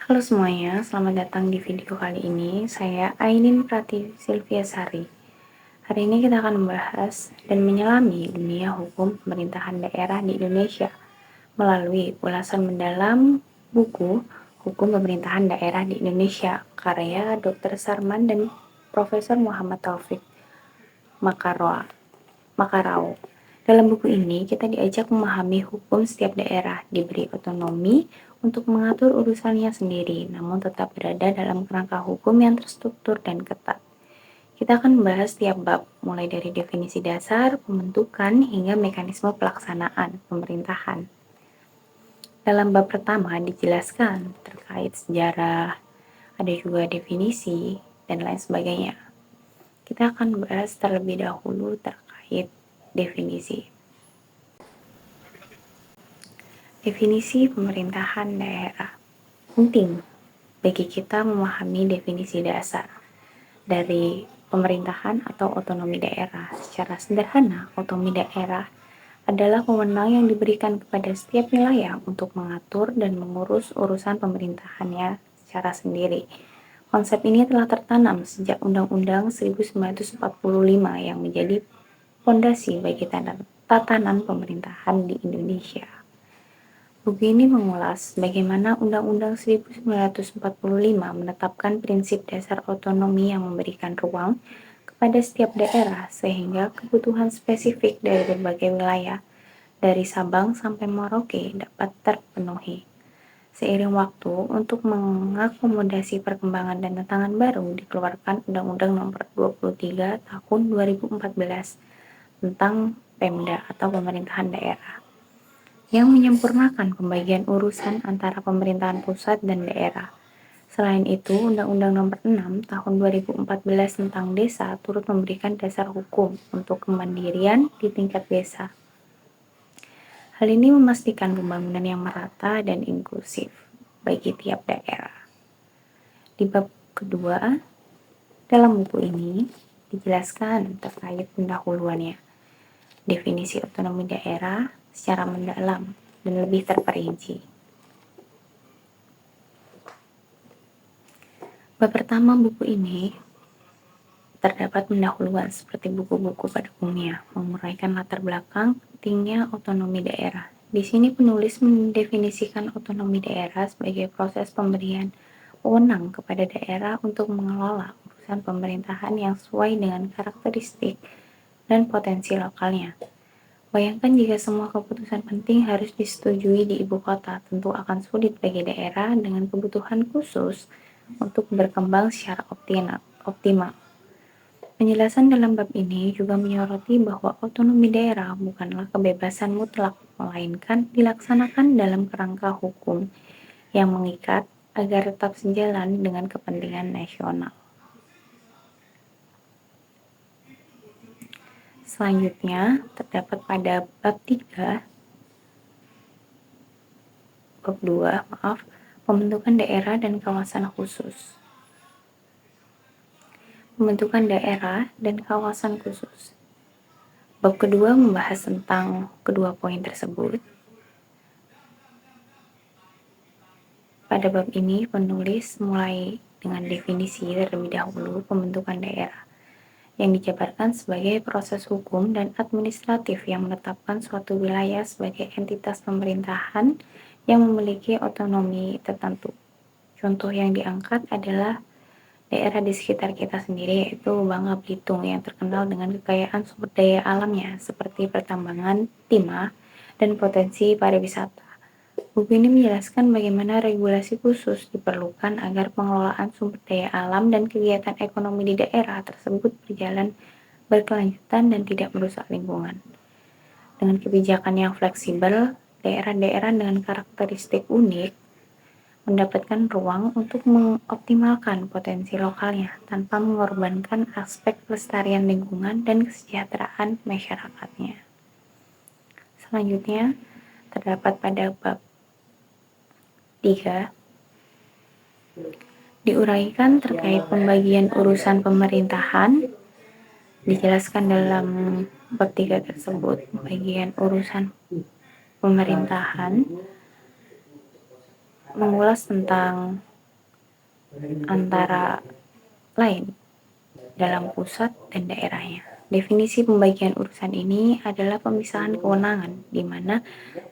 Halo semuanya, selamat datang di video kali ini. Saya Ainin Pratiwi Silviasari. Hari ini kita akan membahas dan menyelami dunia hukum pemerintahan daerah di Indonesia melalui ulasan mendalam buku Hukum Pemerintahan Daerah di Indonesia karya Dr. Sarman dan Profesor Muhammad Taufik Makarau. Dalam buku ini, kita diajak memahami hukum setiap daerah, diberi otonomi untuk mengatur urusannya sendiri, namun tetap berada dalam kerangka hukum yang terstruktur dan ketat. Kita akan membahas setiap bab, mulai dari definisi dasar, pembentukan, hingga mekanisme pelaksanaan pemerintahan. Dalam bab pertama dijelaskan terkait sejarah, ada juga definisi, dan lain sebagainya. Kita akan bahas terlebih dahulu terkait definisi. Definisi pemerintahan daerah. Penting bagi kita memahami definisi dasar dari pemerintahan atau otonomi daerah. Secara sederhana, otonomi daerah adalah wewenang yang diberikan kepada setiap wilayah untuk mengatur dan mengurus urusan pemerintahannya secara sendiri. Konsep ini telah tertanam sejak Undang-Undang 1945 yang menjadi fondasi bagi tatanan pemerintahan di Indonesia. Buku ini mengulas bagaimana Undang-Undang 1945 menetapkan prinsip dasar otonomi yang memberikan ruang kepada setiap daerah sehingga kebutuhan spesifik dari berbagai wilayah, dari Sabang sampai Merauke, dapat terpenuhi. Seiring waktu, untuk mengakomodasi perkembangan dan tantangan baru, dikeluarkan Undang-Undang Nomor 23 Tahun 2014 tentang Pemda atau Pemerintahan Daerah, yang menyempurnakan pembagian urusan antara pemerintahan pusat dan daerah. Selain itu, Undang-Undang Nomor 6 Tahun 2014 tentang Desa turut memberikan dasar hukum untuk kemandirian di tingkat desa. Hal ini memastikan pembangunan yang merata dan inklusif bagi tiap daerah. Di bab kedua, dalam buku ini dijelaskan terkait pendahuluannya, definisi otonomi daerah secara mendalam dan lebih terperinci. Bab pertama buku ini terdapat pendahuluan seperti buku-buku pada umumnya, menguraikan latar belakang pentingnya otonomi daerah. Di sini penulis mendefinisikan otonomi daerah sebagai proses pemberian wewenang kepada daerah untuk mengelola urusan pemerintahan yang sesuai dengan karakteristik dan potensi lokalnya. Bayangkan jika semua keputusan penting harus disetujui di ibu kota, tentu akan sulit bagi daerah dengan kebutuhan khusus untuk berkembang secara optimal. Penjelasan dalam bab ini juga menyoroti bahwa otonomi daerah bukanlah kebebasan mutlak, melainkan dilaksanakan dalam kerangka hukum yang mengikat agar tetap sejalan dengan kepentingan nasional. Selanjutnya, terdapat pada bab 2, pembentukan daerah dan kawasan khusus. Pembentukan daerah dan kawasan khusus. Bab kedua membahas tentang kedua poin tersebut. Pada bab ini, penulis mulai dengan definisi terlebih dahulu pembentukan daerah, yang dijabarkan sebagai proses hukum dan administratif yang menetapkan suatu wilayah sebagai entitas pemerintahan yang memiliki otonomi tertentu. Contoh yang diangkat adalah daerah di sekitar kita sendiri, yaitu Bangka Belitung yang terkenal dengan kekayaan sumber daya alamnya seperti pertambangan, timah, dan potensi pariwisata. Buku ini menjelaskan bagaimana regulasi khusus diperlukan agar pengelolaan sumber daya alam dan kegiatan ekonomi di daerah tersebut berjalan berkelanjutan dan tidak merusak lingkungan. Dengan kebijakan yang fleksibel, daerah-daerah dengan karakteristik unik mendapatkan ruang untuk mengoptimalkan potensi lokalnya tanpa mengorbankan aspek pelestarian lingkungan dan kesejahteraan masyarakatnya. Selanjutnya, terdapat pada bab 3, diuraikan terkait pembagian urusan pemerintahan. Dijelaskan dalam bab 3 tersebut, pembagian urusan pemerintahan mengulas tentang antara lain dalam pusat dan daerahnya. Definisi pembagian urusan ini adalah pemisahan kewenangan, di mana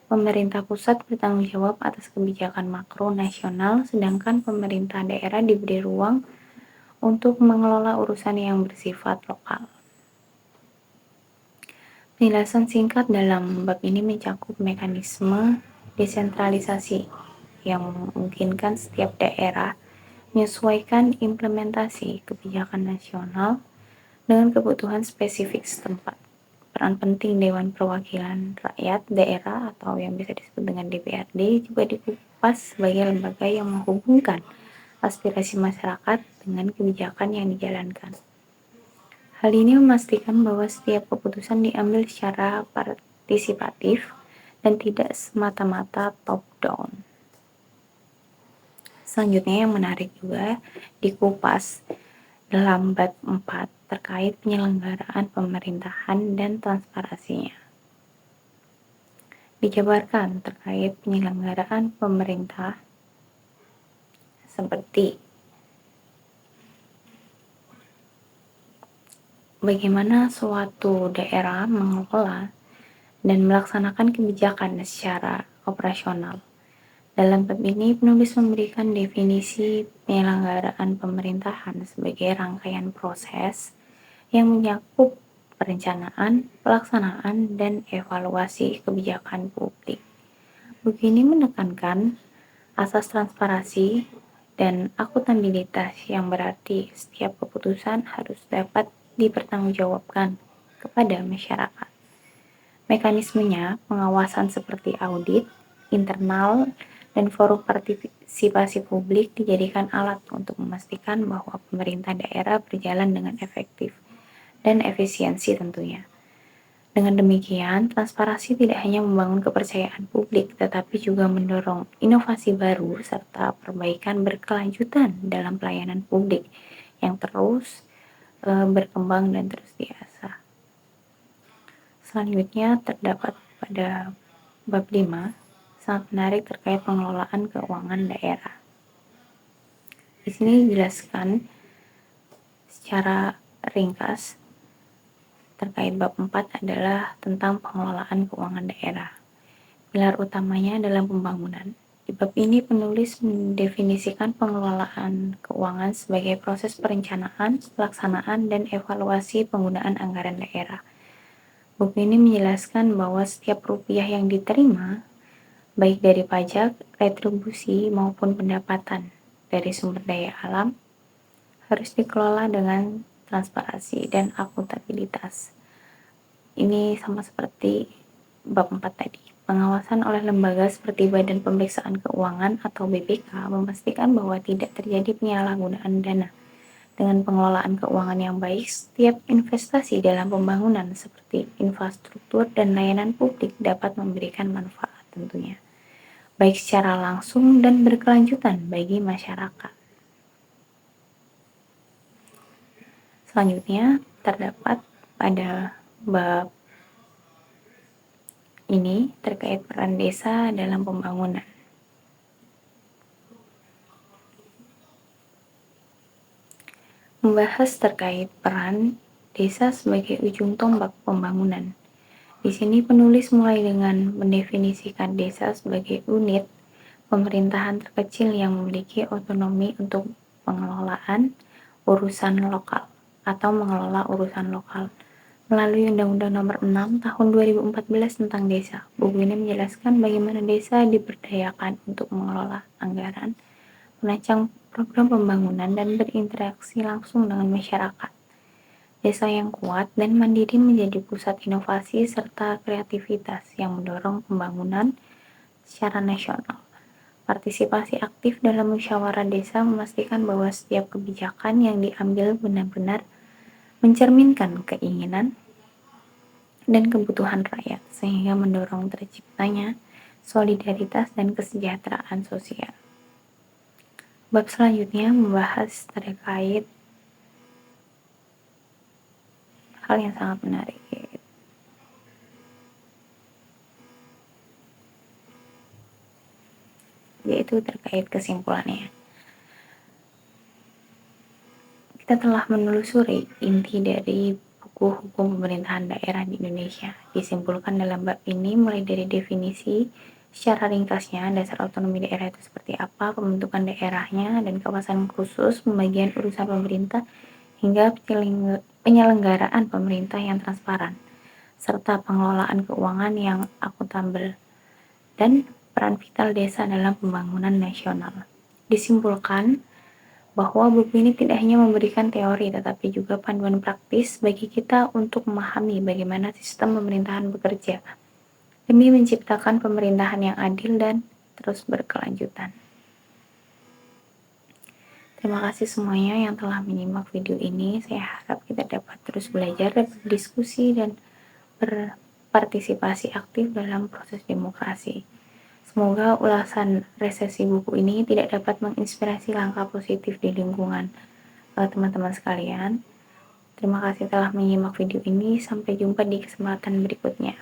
pemerintah pusat bertanggung jawab atas kebijakan makro nasional, sedangkan pemerintah daerah diberi ruang untuk mengelola urusan yang bersifat lokal. Penjelasan singkat dalam bab ini mencakup mekanisme desentralisasi yang memungkinkan setiap daerah menyesuaikan implementasi kebijakan nasional dengan kebutuhan spesifik setempat. Peran penting Dewan Perwakilan Rakyat Daerah atau yang bisa disebut dengan DPRD juga dikupas sebagai lembaga yang menghubungkan aspirasi masyarakat dengan kebijakan yang dijalankan. Hal ini memastikan bahwa setiap keputusan diambil secara partisipatif dan tidak semata-mata top-down. Selanjutnya yang menarik juga dikupas dalam bab 4 terkait penyelenggaraan pemerintahan dan transparansinya. Dijabarkan terkait penyelenggaraan pemerintah seperti bagaimana suatu daerah mengelola dan melaksanakan kebijakan secara operasional. Dalam bab ini, penulis memberikan definisi penyelenggaraan pemerintahan sebagai rangkaian proses yang mencakup perencanaan, pelaksanaan, dan evaluasi kebijakan publik. Buku ini menekankan asas transparansi dan akuntabilitas yang berarti setiap keputusan harus dapat dipertanggungjawabkan kepada masyarakat. Mekanismenya, pengawasan seperti audit, internal, dan forum partisipasi publik dijadikan alat untuk memastikan bahwa pemerintah daerah berjalan dengan efektif dan efisiensi tentunya. Dengan demikian, transparansi tidak hanya membangun kepercayaan publik, tetapi juga mendorong inovasi baru serta perbaikan berkelanjutan dalam pelayanan publik yang terus berkembang dan terus diasah. Selanjutnya terdapat pada bab 5 sangat menarik terkait pengelolaan keuangan daerah. Di sini dijelaskan secara ringkas terkait bab 4 adalah tentang pengelolaan keuangan daerah. Pilar utamanya dalam pembangunan. Di bab ini penulis mendefinisikan pengelolaan keuangan sebagai proses perencanaan, pelaksanaan, dan evaluasi penggunaan anggaran daerah. Buku ini menjelaskan bahwa setiap rupiah yang diterima, baik dari pajak, retribusi, maupun pendapatan dari sumber daya alam, harus dikelola dengan transparansi dan akuntabilitas. Ini sama seperti bab 4 tadi. Pengawasan oleh lembaga seperti Badan Pemeriksaan Keuangan atau BPK memastikan bahwa tidak terjadi penyalahgunaan dana. Dengan pengelolaan keuangan yang baik, setiap investasi dalam pembangunan seperti infrastruktur dan layanan publik dapat memberikan manfaat tentunya, baik secara langsung dan berkelanjutan bagi masyarakat. Selanjutnya terdapat pada bab ini terkait peran desa dalam pembangunan. Membahas terkait peran desa sebagai ujung tombak pembangunan. Di sini penulis mulai dengan mendefinisikan desa sebagai unit pemerintahan terkecil yang memiliki otonomi untuk pengelolaan urusan lokal atau mengelola urusan lokal. Melalui Undang-Undang Nomor 6 Tahun 2014 tentang Desa, buku ini menjelaskan bagaimana desa diberdayakan untuk mengelola anggaran, merancang program pembangunan, dan berinteraksi langsung dengan masyarakat. Desa yang kuat dan mandiri menjadi pusat inovasi serta kreativitas yang mendorong pembangunan secara nasional. Partisipasi aktif dalam musyawarah desa memastikan bahwa setiap kebijakan yang diambil benar-benar mencerminkan keinginan dan kebutuhan rakyat, sehingga mendorong terciptanya solidaritas dan kesejahteraan sosial. Bab selanjutnya membahas terkait hal yang sangat menarik, yaitu terkait kesimpulannya. kita telah menelusuri inti dari buku hukum pemerintahan daerah di Indonesia. Disimpulkan dalam bab ini mulai dari definisi secara ringkasnya, dasar otonomi daerah itu seperti apa, pembentukan daerahnya, dan kawasan khusus, pembagian urusan pemerintah, hingga penyelenggaraan pemerintah yang transparan, serta pengelolaan keuangan yang akuntabel, dan peran vital desa dalam pembangunan nasional. Disimpulkan bahwa buku ini tidak hanya memberikan teori, tetapi juga panduan praktis bagi kita untuk memahami bagaimana sistem pemerintahan bekerja, demi menciptakan pemerintahan yang adil dan terus berkelanjutan. Terima kasih semuanya yang telah menyimak video ini. Saya harap kita dapat terus belajar, berdiskusi, dan berpartisipasi aktif dalam proses demokrasi. Semoga ulasan resensi buku ini tidak dapat menginspirasi langkah positif di lingkungan teman-teman sekalian. Terima kasih telah menyimak video ini. Sampai jumpa di kesempatan berikutnya.